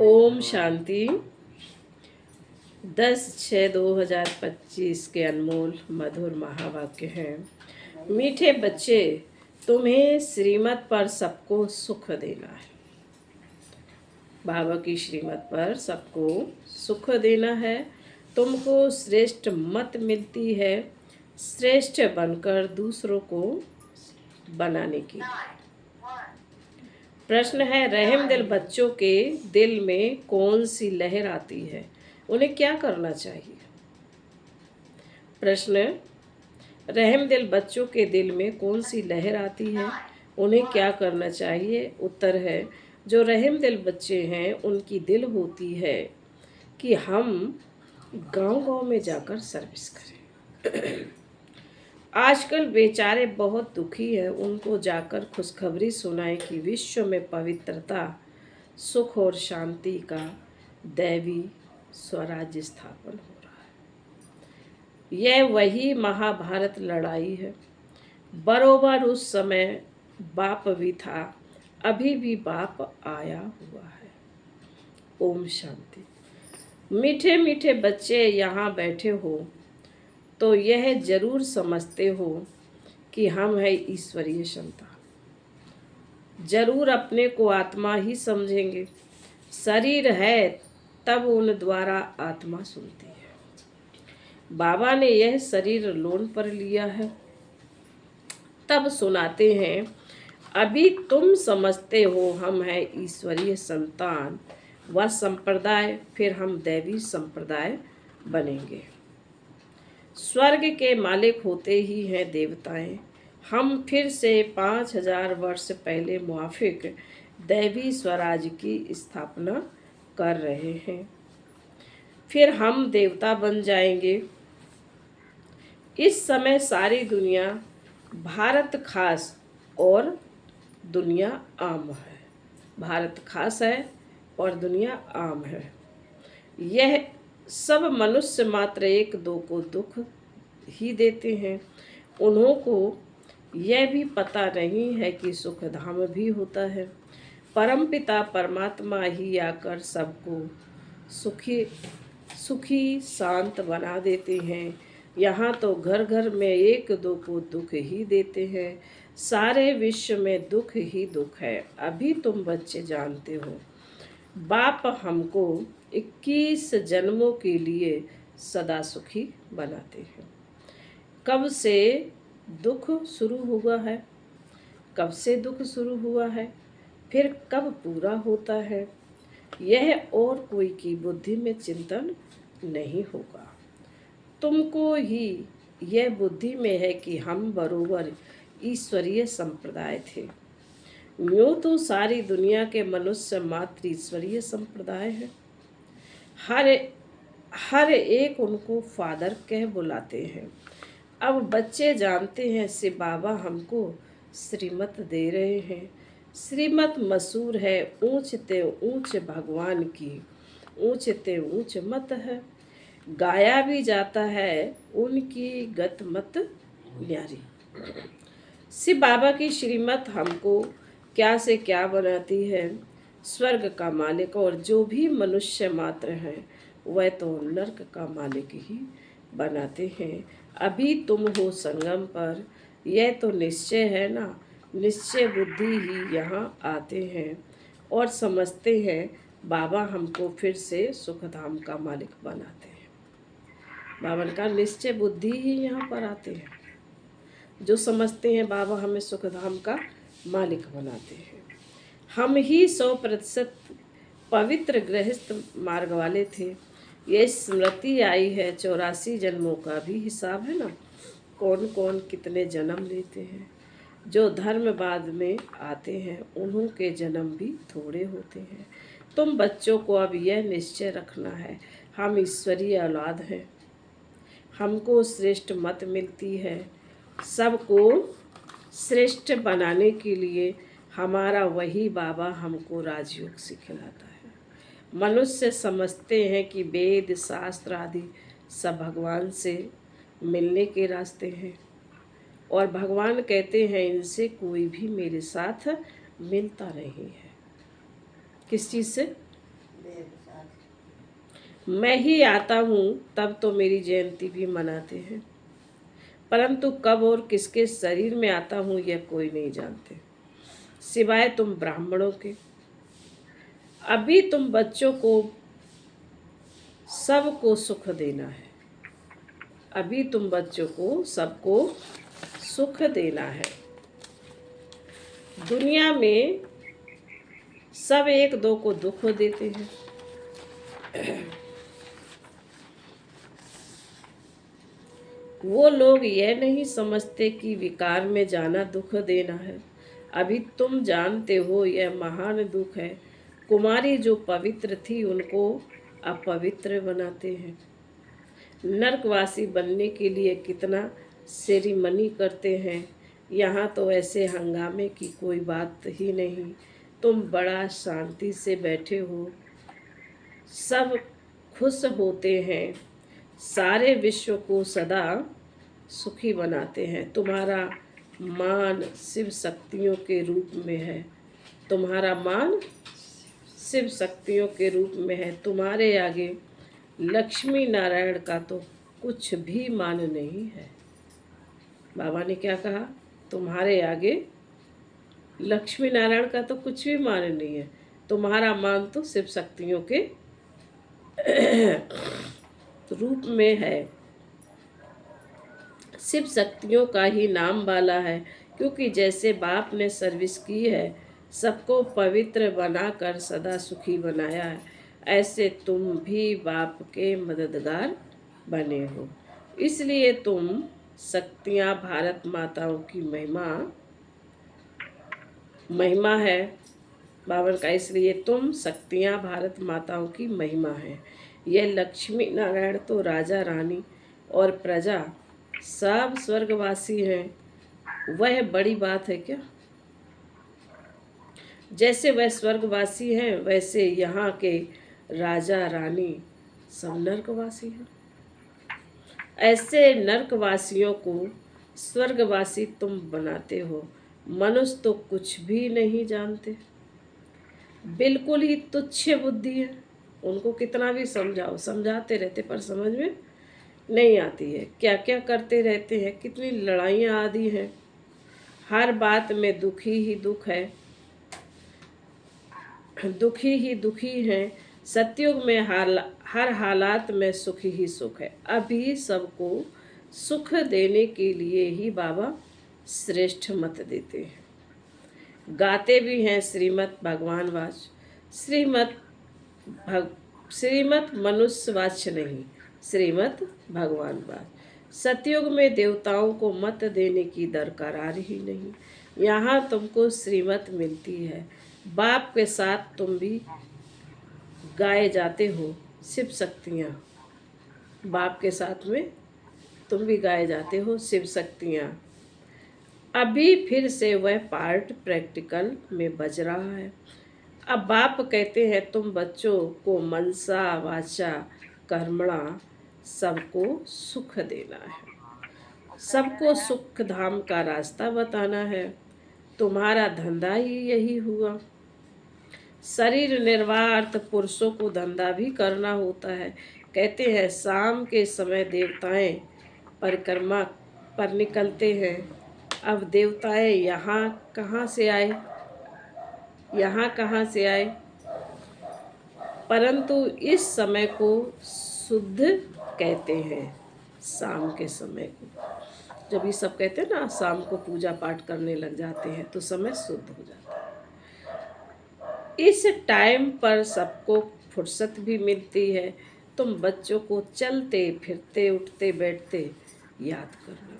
ओम शांति। 10/6/2025 के अनमोल मधुर महावाक्य हैं। मीठे बच्चे, तुम्हें श्रीमत पर सबको सुख देना है। बाबा की श्रीमत पर सबको सुख देना है। तुमको श्रेष्ठ मत मिलती है, श्रेष्ठ बनकर दूसरों को बनाने की। प्रश्न है, रहम दिल बच्चों के दिल में कौन सी लहर आती है, उन्हें क्या करना चाहिए? प्रश्न, रहम दिल बच्चों के दिल में कौन सी लहर आती है, उन्हें क्या करना चाहिए? उत्तर है, जो रहम दिल बच्चे हैं उनकी दिल होती है कि हम गांव-गांव में जाकर सर्विस करें। आजकल बेचारे बहुत दुखी हैं, उनको जाकर खुशखबरी सुनाएं कि विश्व में पवित्रता, सुख और शांति का दैवी स्वराज्य स्थापन हो रहा है। यह वही महाभारत लड़ाई है। बरोबर उस समय बाप भी था, अभी भी बाप आया हुआ है। ओम शांति। मीठे मीठे बच्चे यहाँ बैठे हो तो यह जरूर समझते हो कि हम है ईश्वरीय संतान। जरूर अपने को आत्मा ही समझेंगे। शरीर है तब उन द्वारा आत्मा सुनती है। बाबा ने यह शरीर लोन पर लिया है, तब सुनाते हैं, अभी तुम समझते हो हम है ईश्वरीय संतान व संप्रदाय, फिर हम दैवी संप्रदाय बनेंगे। स्वर्ग के मालिक होते ही हैं देवताएं। हम फिर से 5000 वर्ष पहले मुआफिक दैवी स्वराज की स्थापना कर रहे हैं। फिर हम देवता बन जाएंगे। इस समय सारी दुनिया भारत खास और दुनिया आम है। भारत खास है और दुनिया आम है। यह सब मनुष्य मात्र एक दो को दुख ही देते हैं। उन्हों को यह भी पता नहीं है कि सुख धाम भी होता है। परमपिता परमात्मा ही आकर सबको सुखी शांत बना देते हैं। यहाँ तो घर घर में एक दो को दुख ही देते हैं। सारे विश्व में दुख ही दुख है। अभी तुम बच्चे जानते हो, बाप हमको 21 जन्मों के लिए सदा सुखी बनाते हैं। कब से दुख शुरू हुआ है, कब से दुख शुरू हुआ है, फिर कब पूरा होता है, यह और कोई की बुद्धि में चिंतन नहीं होगा। तुमको ही यह बुद्धि में है कि हम बरोबर ईश्वरीय संप्रदाय थे। यूँ तो सारी दुनिया के मनुष्य मात्र ईश्वरीय संप्रदाय है। हर एक उनको फादर कह बुलाते हैं। अब बच्चे जानते हैं से बाबा हमको श्रीमत दे रहे हैं। श्रीमत मशहूर है, ऊंच ते ऊंच भगवान की, ऊंच ते ऊंच मत है। गाया भी जाता है, उनकी गत मत न्यारी। शिव बाबा की श्रीमत हमको क्या से क्या बनाती है। स्वर्ग का मालिक और जो भी मनुष्य मात्र हैं वह तो नर्क का मालिक ही बनाते हैं। अभी तुम हो संगम पर, यह तो निश्चय है ना। निश्चय बुद्धि ही यहाँ आते हैं और समझते हैं बाबा हमको फिर से सुखधाम का मालिक बनाते हैं। बाबा का निश्चय बुद्धि ही यहाँ पर आते हैं, जो समझते हैं बाबा हमें सुखधाम का मालिक बनाते हैं। हम ही 100% पवित्र गृहस्थ मार्ग वाले थे। ये स्मृति आई है, 84 जन्मों का भी हिसाब है ना। कौन कौन कितने जन्म लेते हैं। जो धर्म बाद में आते हैं उन्हों के जन्म भी थोड़े होते हैं। तुम बच्चों को अब यह निश्चय रखना है, हम ईश्वरीय औलाद हैं। हमको श्रेष्ठ मत मिलती है। सबको श्रेष्ठ बनाने के लिए हमारा वही बाबा हमको राजयोग सिखलाता है। मनुष्य समझते हैं कि वेद शास्त्र आदि सब भगवान से मिलने के रास्ते हैं और भगवान कहते हैं इनसे कोई भी मेरे साथ मिलता नहीं है। किस चीज़ से? मैं ही आता हूँ तब तो मेरी जयंती भी मनाते हैं, परंतु कब और किसके शरीर में आता हूँ यह कोई नहीं जानते, सिवाय तुम ब्राह्मणों के। अभी तुम बच्चों को सबको सुख देना है, अभी तुम बच्चों को सबको सुख देना है। दुनिया में सब एक दो को दुख देते हैं, वो लोग यह नहीं समझते कि विकार में जाना दुख देना है। अभी तुम जानते हो यह महान दुख है। कुमारी जो पवित्र थी उनको अपवित्र बनाते हैं। नरकवासी बनने के लिए कितना सेरिमनी करते हैं, यहाँ तो ऐसे हंगामे की कोई बात ही नहीं। तुम बड़ा शांति से बैठे हो, सब खुश होते हैं, सारे विश्व को सदा सुखी बनाते हैं। तुम्हारा मान शिव शक्तियों के रूप में है, तुम्हारा मान शिव शक्तियों के रूप में है। तुम्हारे आगे लक्ष्मी नारायण का तो कुछ भी मान नहीं है। बाबा ने क्या कहा? तुम्हारे आगे लक्ष्मी नारायण का तो कुछ भी मान नहीं है, तुम्हारा मान तो शिव शक्तियों के रूप में है। शिव शक्तियों का ही नाम वाला है, क्योंकि जैसे बाप ने सर्विस की है, सबको पवित्र बनाकर सदा सुखी बनाया है, ऐसे तुम भी बाप के मददगार बने हो। इसलिए तुम शक्तियाँ भारत माताओं की महिमा है। बाबर का इसलिए तुम शक्तियाँ भारत माताओं की महिमा है। यह लक्ष्मी नारायण तो राजा रानी और प्रजा सब स्वर्गवासी हैं। वह बड़ी बात है क्या? जैसे वह स्वर्गवासी हैं वैसे यहाँ के राजा रानी सब नरकवासी हैं। ऐसे नरकवासियों को स्वर्गवासी तुम बनाते हो। मनुष्य तो कुछ भी नहीं जानते, बिल्कुल ही तुच्छ बुद्धि है। उनको कितना भी समझाओ, समझाते रहते पर समझ में नहीं आती है। क्या क्या करते रहते हैं, कितनी लड़ाइयाँ आदि हैं, हर बात में दुखी ही दुख है, दुखी ही दुखी हैं। सतयुग में हर हालात में सुख ही सुख है। अभी सबको सुख देने के लिए ही बाबा श्रेष्ठ मत देते हैं। गाते भी हैं श्रीमत भगवान वाच, श्रीमत मनुष्य वाच नहीं, श्रीमत भगवान वाच। सतयुग में देवताओं को मत देने की दरकार ही नहीं, यहाँ तुमको श्रीमत मिलती है। बाप के साथ तुम भी गाए जाते हो शिव शक्तियाँ, बाप के साथ में तुम भी गाए जाते हो शिव शक्तियाँ। अभी फिर से वह पार्ट प्रैक्टिकल में बज रहा है। अब बाप कहते हैं तुम बच्चों को मनसा वाचा कर्मणा सबको सुख देना है, सबको सुख धाम का रास्ता बताना है। तुम्हारा धंधा ही यही हुआ। शरीर निर्वाह पुरुषों को धंधा भी करना होता है। कहते हैं शाम के समय देवताएं परिक्रमा पर निकलते हैं। अब देवताएं यहाँ कहाँ से आए, यहाँ कहाँ से आए? परंतु इस समय को शुद्ध कहते हैं, शाम के समय को। जब ये सब कहते हैं ना, शाम को पूजा पाठ करने लग जाते हैं तो समय शुद्ध हो जाता है। इस टाइम पर सबको फुर्सत भी मिलती है। तुम बच्चों को चलते फिरते उठते बैठते याद करना।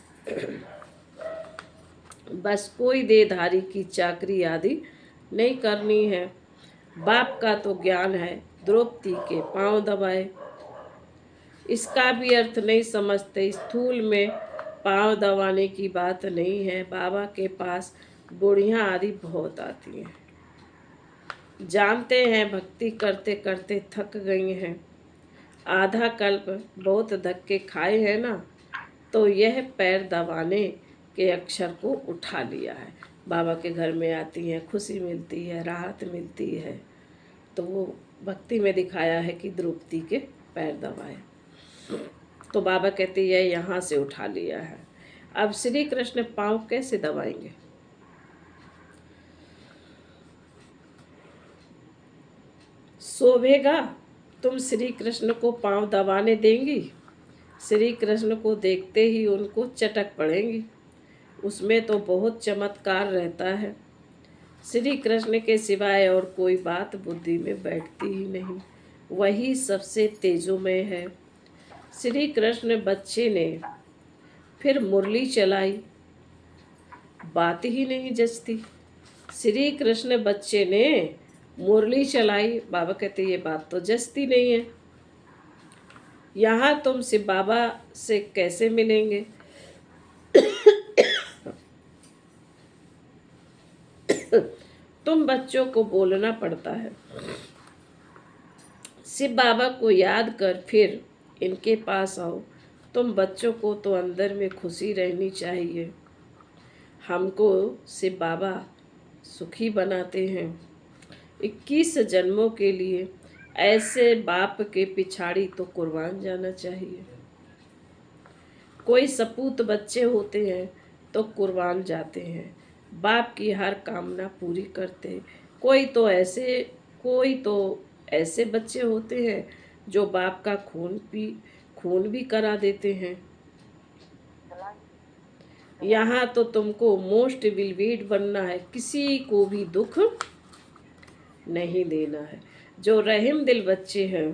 बस कोई देहधारी की चाकरी आदि नहीं करनी है। बाप का तो ज्ञान है, द्रौपदी के पांव दबाए। इसका भी अर्थ नहीं समझते। स्थूल में पांव दबाने की बात नहीं है। बाबा के पास बुढ़ियाँ आदि बहुत आती हैं, जानते हैं भक्ति करते करते थक गई हैं, आधा कल्प बहुत धक्के खाए हैं ना, तो यह पैर दबाने के अक्षर को उठा लिया है। बाबा के घर में आती हैं, खुशी मिलती है, राहत मिलती है, तो वो भक्ति में दिखाया है कि द्रौपदी के पैर दबाए। तो बाबा कहते हैं यहाँ से उठा लिया है। अब श्री कृष्ण पाँव कैसे दबाएंगे? शोभेगा? तुम श्री कृष्ण को पाँव दबाने देंगी? श्री कृष्ण को देखते ही उनको चटक पड़ेंगी। उसमें तो बहुत चमत्कार रहता है। श्री कृष्ण के सिवाय और कोई बात बुद्धि में बैठती ही नहीं। वही सबसे तेजोमय है। श्री कृष्ण बच्चे ने फिर मुरली चलाई, बात ही नहीं जचती। श्री कृष्ण बच्चे ने मुरली चलाई, बाबा कहते ये बात तो जचती नहीं है। यहाँ तुम शिव बाबा से कैसे मिलेंगे? तुम बच्चों को बोलना पड़ता है। शिव बाबा को याद कर फिर इनके पास आओ। तुम बच्चों को तो अंदर में खुशी रहनी चाहिए। हमको शिव बाबा सुखी बनाते हैं। 21 जन्मों के लिए ऐसे बाप के पिछाड़ी तो कुर्बान जाना चाहिए। कोई सपूत बच्चे होते हैं तो कुर्बान जाते हैं, बाप की हर कामना पूरी करते। कोई तो ऐसे बच्चे होते हैं जो बाप का खून भी करा देते हैं। यहाँ तो तुमको मोस्ट विलवीड बनना है, किसी को भी दुख नहीं देना है। जो रहम दिल बच्चे हैं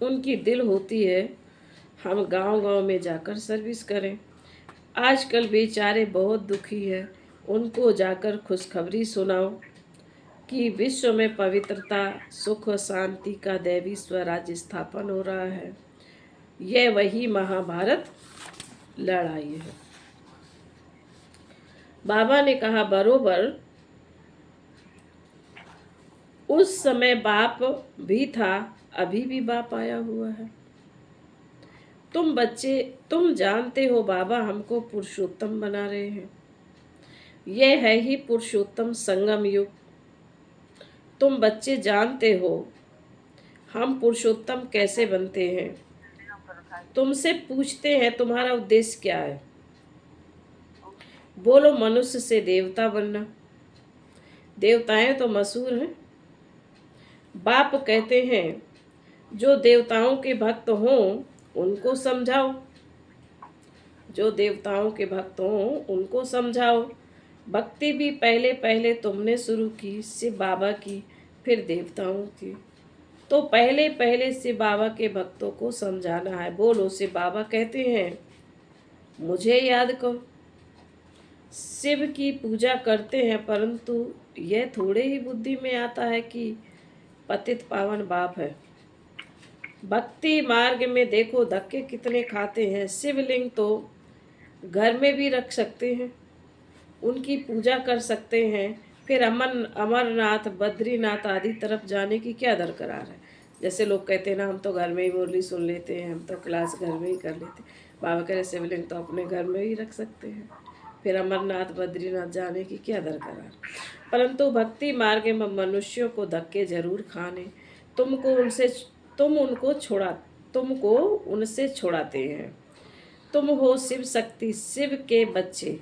उनकी दिल होती है हम गांव-गांव में जाकर सर्विस करें। आजकल बेचारे बहुत दुखी हैं, उनको जाकर खुशखबरी सुनाओ कि विश्व में पवित्रता, सुख और शांति का दैवी स्वराज्य स्थापन हो रहा है। यह वही महाभारत लड़ाई है। बाबा ने कहा बरोबर उस समय बाप भी था, अभी भी बाप आया हुआ है। तुम बच्चे, तुम जानते हो बाबा हमको पुरुषोत्तम बना रहे हैं। यह है ही पुरुषोत्तम संगम युग। तुम बच्चे जानते हो हम पुरुषोत्तम कैसे बनते हैं। तुमसे पूछते हैं तुम्हारा उद्देश्य क्या है? बोलो मनुष्य से देवता बनना। देवताएं तो मशहूर हैं। बाप कहते हैं जो देवताओं के भक्त हों उनको समझाओ। जो देवताओं के भक्त हों उनको समझाओ। भक्ति भी पहले पहले तुमने शुरू की, शिव बाबा की, फिर देवताओं की। तो पहले पहले शिव बाबा के भक्तों को समझाना है। बोलो शिव बाबा कहते हैं मुझे याद करो। शिव की पूजा करते हैं परंतु यह थोड़े ही बुद्धि में आता है कि पतित पावन बाप है। भक्ति मार्ग में देखो धक्के कितने खाते हैं। शिवलिंग तो घर में भी रख सकते हैं, उनकी पूजा कर सकते हैं, फिर अमरनाथ, बद्रीनाथ आदि तरफ जाने की क्या दरकार है? जैसे लोग कहते हैं ना हम तो घर में ही मुरली सुन लेते हैं, हम तो क्लास घर में ही कर लेते हैं। बाबा कह रहे शिवलिंग तो अपने घर में ही रख सकते हैं, फिर अमरनाथ बद्रीनाथ जाने की क्या दरकार? परंतु भक्ति मार्ग में मनुष्यों को धक्के जरूर खाने। तुमको उनसे छुड़ाते हैं। तुम हो शिव शक्ति, शिव के बच्चे।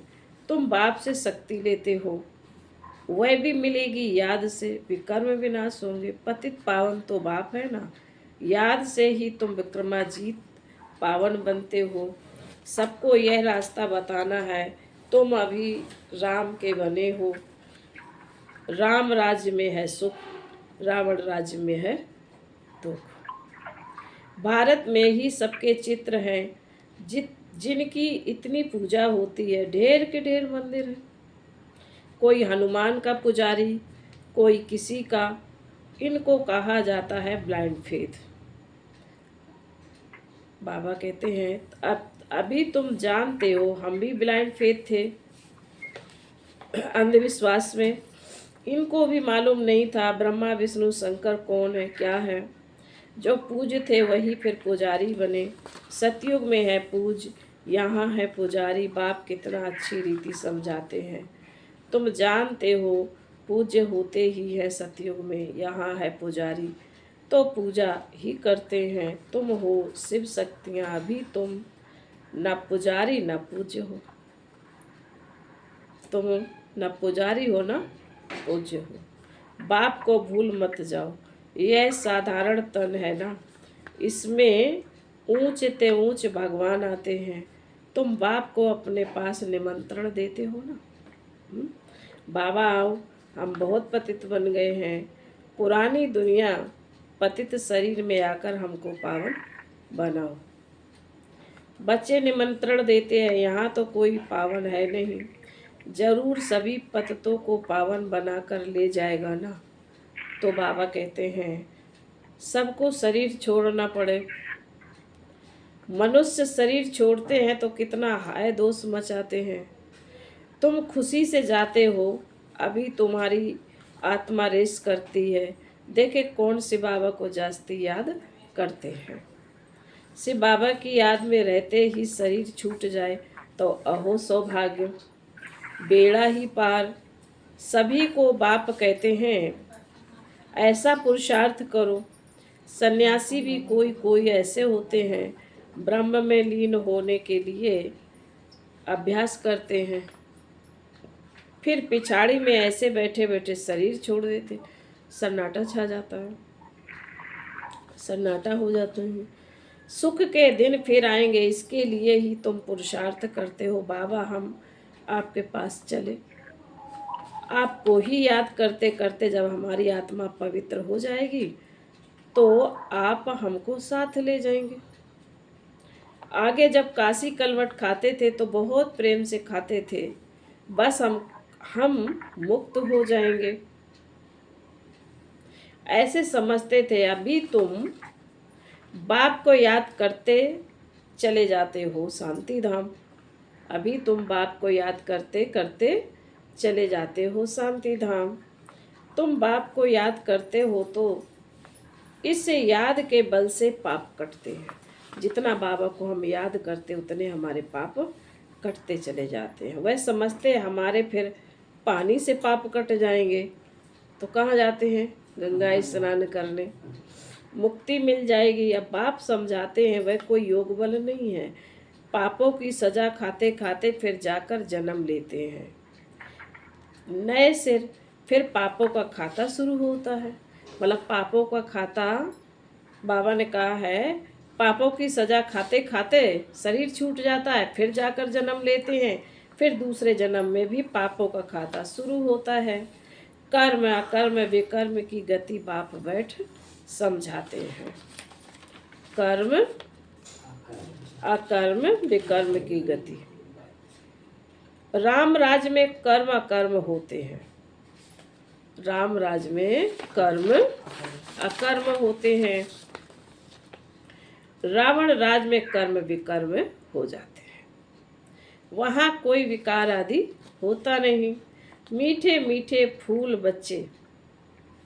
तुम बाप से शक्ति लेते हो, वह भी मिलेगी याद से। विकर्म विनाश होंगे। पतित पावन तो बाप है ना, याद से ही तुम विक्रमाजीत पावन बनते हो। सबको यह रास्ता बताना है। तुम अभी राम के बने हो। राम राज्य में है सुख, रावण राज्य में है दुख। भारत में ही सबके चित्र हैं जिनकी इतनी पूजा होती है। ढेर के ढेर मंदिर हैं। कोई हनुमान का पुजारी, कोई किसी का। इनको कहा जाता है ब्लाइंड फेथ। बाबा कहते हैं अब अभी तुम जानते हो हम भी ब्लाइंड फेथ थे, अंधविश्वास में। इनको भी मालूम नहीं था ब्रह्मा विष्णु शंकर कौन है, क्या है। जो पूज्य थे वही फिर पुजारी बने। सतयुग में है पूज, यहाँ है पुजारी। बाप कितना अच्छी रीति समझाते हैं। तुम जानते हो पूज्य होते ही है सतयुग में, यहाँ है पुजारी तो पूजा ही करते हैं। तुम हो शिव शक्तियाँ, अभी तुम न पुजारी न पूज्य हो। तुम न पुजारी हो न पूज्य हो। बाप को भूल मत जाओ, यह साधारण तन है ना, इसमें ऊंच ते ऊंच भगवान आते हैं। तुम बाप को अपने पास निमंत्रण देते हो ना। बाबा आओ, हम बहुत पतित बन गए हैं। पुरानी दुनिया पतित शरीर में आकर हमको पावन बनाओ। बच्चे निमंत्रण देते हैं, यहाँ तो कोई पावन है नहीं, जरूर सभी पतितों को पावन बनाकर ले जाएगा ना। तो बाबा कहते हैं सबको शरीर छोड़ना पड़े। मनुष्य शरीर छोड़ते हैं तो कितना हाय दोष मचाते हैं। तुम खुशी से जाते हो, अभी तुम्हारी आत्मा रेस करती है। देखे कौन शिव बाबा को जास्ती याद करते हैं। शिव बाबा की याद में रहते ही शरीर छूट जाए तो अहो सौभाग्य, बेड़ा ही पार। सभी को बाप कहते हैं, ऐसा पुरुषार्थ करो। सन्यासी भी कोई कोई ऐसे होते हैं, ब्रह्म में लीन होने के लिए अभ्यास करते हैं, फिर पिछाड़ी में ऐसे बैठे बैठे शरीर छोड़ देते। सन्नाटा छा जाता है, सन्नाटा हो जाता है। सुख के दिन फिर आएंगे, इसके लिए ही तुम पुरुषार्थ करते हो। बाबा हम आपके पास चले, आपको ही याद करते करते जब हमारी आत्मा पवित्र हो जाएगी तो आप हमको साथ ले जाएंगे। आगे जब काशी कलवट खाते थे तो बहुत प्रेम से खाते थे, बस हम मुक्त हो जाएंगे ऐसे समझते थे। अभी तुम बाप को याद करते चले जाते हो शांति धाम। अभी तुम बाप को याद करते करते चले जाते हो शांति धाम। तुम बाप को याद करते हो तो इस याद के बल से पाप कटते हैं। जितना बाबा को हम याद करते उतने हमारे पाप कटते चले जाते हैं। वह समझते हैं हमारे फिर पानी से पाप कट जाएंगे, तो कहाँ जाते हैं? गंगा स्नान करने, मुक्ति मिल जाएगी। अब बाप समझाते हैं वह कोई योग बल नहीं है। पापों की सजा खाते खाते फिर जाकर जन्म लेते हैं नए सिर, फिर पापों का खाता शुरू होता है। मतलब पापों का खाता, बाबा ने कहा है पापों की सजा खाते खाते शरीर छूट जाता है, फिर जाकर जन्म लेते हैं, फिर दूसरे जन्म में भी पापों का खाता शुरू होता है। कर्म अकर्म विकर्म की गति बाप बैठ समझाते हैं। कर्म अकर्म विकर्म की गति। राम राज में कर्म अकर्म होते हैं, राम राज में कर्म अकर्म होते हैं। रावण राज में कर्म विकर्म हो जाते हैं, वहाँ कोई विकार आदि होता नहीं। मीठे मीठे फूल बच्चे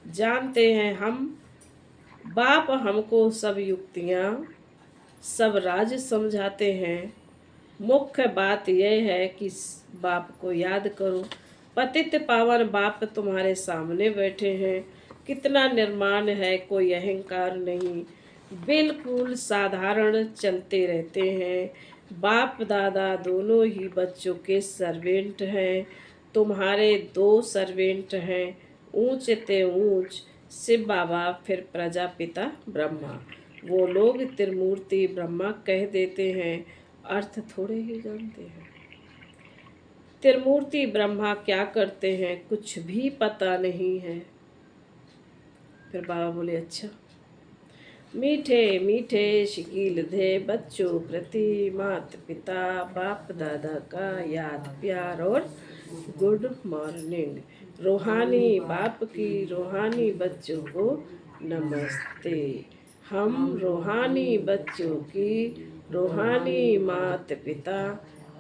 जानते हैं हम, बाप हमको सब युक्तियाँ सब राज समझाते हैं। मुख्य बात यह है कि बाप को याद करो। पतित पावन बाप तुम्हारे सामने बैठे हैं। कितना निर्माण है, कोई अहंकार नहीं, बिल्कुल साधारण चलते रहते हैं। बाप दादा दोनों ही बच्चों के सर्वेंट हैं। तुम्हारे दो सर्वेंट हैं, ऊंच ते ऊंच शिव बाबा, फिर प्रजापिता ब्रह्मा। वो लोग त्रिमूर्ति ब्रह्मा कह देते हैं, अर्थ थोड़े ही जानते हैं। त्रिमूर्ति ब्रह्मा क्या करते हैं कुछ भी पता नहीं है। फिर बाबा बोले अच्छा। मीठे मीठे शकील दे बच्चों प्रति माता पिता बाप दादा का याद प्यार और गुड मॉर्निंग। रूहानी बाप की रूहानी बच्चों को नमस्ते। हम रूहानी बच्चों की रूहानी माता पिता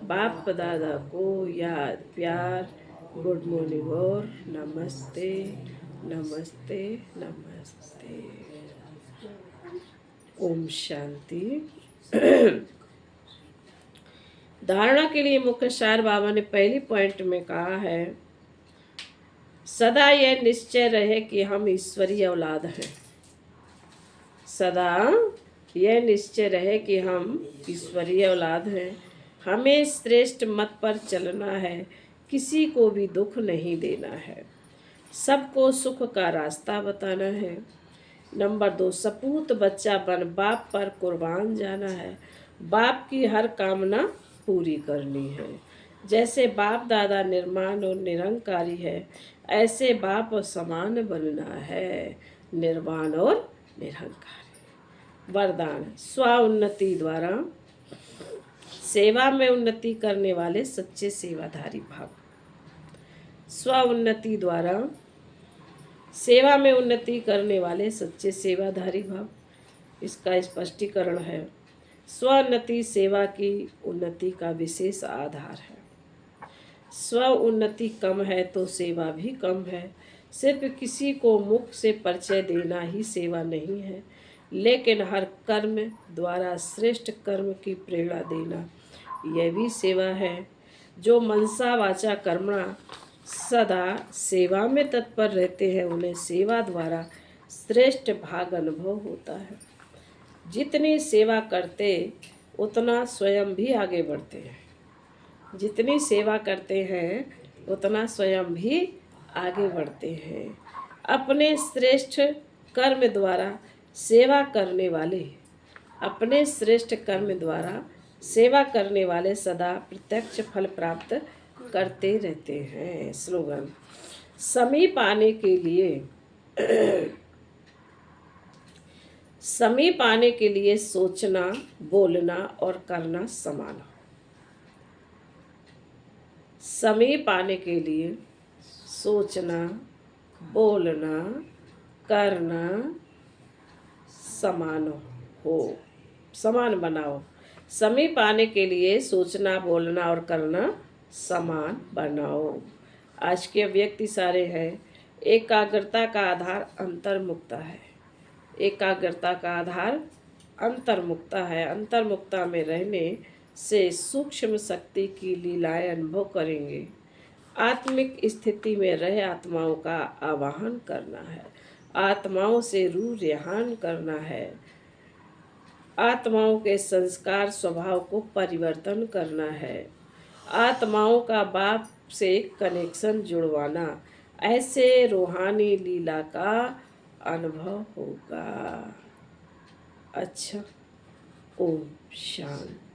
बाप दादा को याद प्यार गुड मॉर्निंग और नमस्ते नमस्ते नमस्ते। ओम शांति। धारणा के लिए मुख्य सार बाबा ने पहली पॉइंट में कहा है, सदा यह निश्चय रहे कि हम ईश्वरीय औलाद हैं। सदा यह निश्चय रहे कि हम ईश्वरीय औलाद हैं। हमें श्रेष्ठ मत पर चलना है, किसी को भी दुख नहीं देना है, सबको सुख का रास्ता बताना है। नंबर 2, सपूत बच्चा बन बाप पर कुर्बान जाना है। बाप की हर कामना पूरी करनी है। जैसे बाप दादा निर्माण और निरंकारी है, ऐसे बाप समान बनना है, निर्वाण और निरंकारी। वरदान, स्व उन्नति द्वारा सेवा में उन्नति करने वाले सच्चे सेवाधारी भाव। स्व उन्नति द्वारा सेवा में उन्नति करने वाले सच्चे सेवाधारी भाव। इसका स्पष्टीकरण है, स्वोन्नति सेवा की उन्नति का विशेष आधार है। स्व उन्नति कम है तो सेवा भी कम है। सिर्फ किसी को मुख से परिचय देना ही सेवा नहीं है, लेकिन हर कर्म द्वारा श्रेष्ठ कर्म की प्रेरणा देना यह भी सेवा है। जो मनसा वाचा कर्मणा सदा सेवा में तत्पर रहते हैं, उन्हें सेवा द्वारा श्रेष्ठ भाग अनुभव होता है। जितनी सेवा करते उतना स्वयं भी आगे बढ़ते हैं। जितनी सेवा करते हैं उतना स्वयं भी आगे बढ़ते हैं। अपने श्रेष्ठ कर्म द्वारा सेवा करने वाले सेवा करने वाले सदा प्रत्यक्ष फल प्राप्त करते रहते हैं। स्लोगन, समीप आने के लिए सोचना, बोलना और करना समान हो। समीप आने के लिए सोचना, बोलना, करना समान बनाओ। समीप आने के लिए सोचना, बोलना और करना समान बनाओ। आज के व्यक्ति सारे हैं। एकाग्रता का आधार अंतर्मुखता है। एकाग्रता का आधार अंतर्मुखता है। अंतर्मुखता में रहने से सूक्ष्म शक्ति की लीलाएं अनुभव करेंगे। आत्मिक स्थिति में रह आत्माओं का आवाहन करना है। आत्माओं से रूह रेहान करना है। आत्माओं के संस्कार स्वभाव को परिवर्तन करना है। आत्माओं का बाप से कनेक्शन जुड़वाना, ऐसे रूहानी लीला का अनुभव होगा। अच्छा, ओम शांति।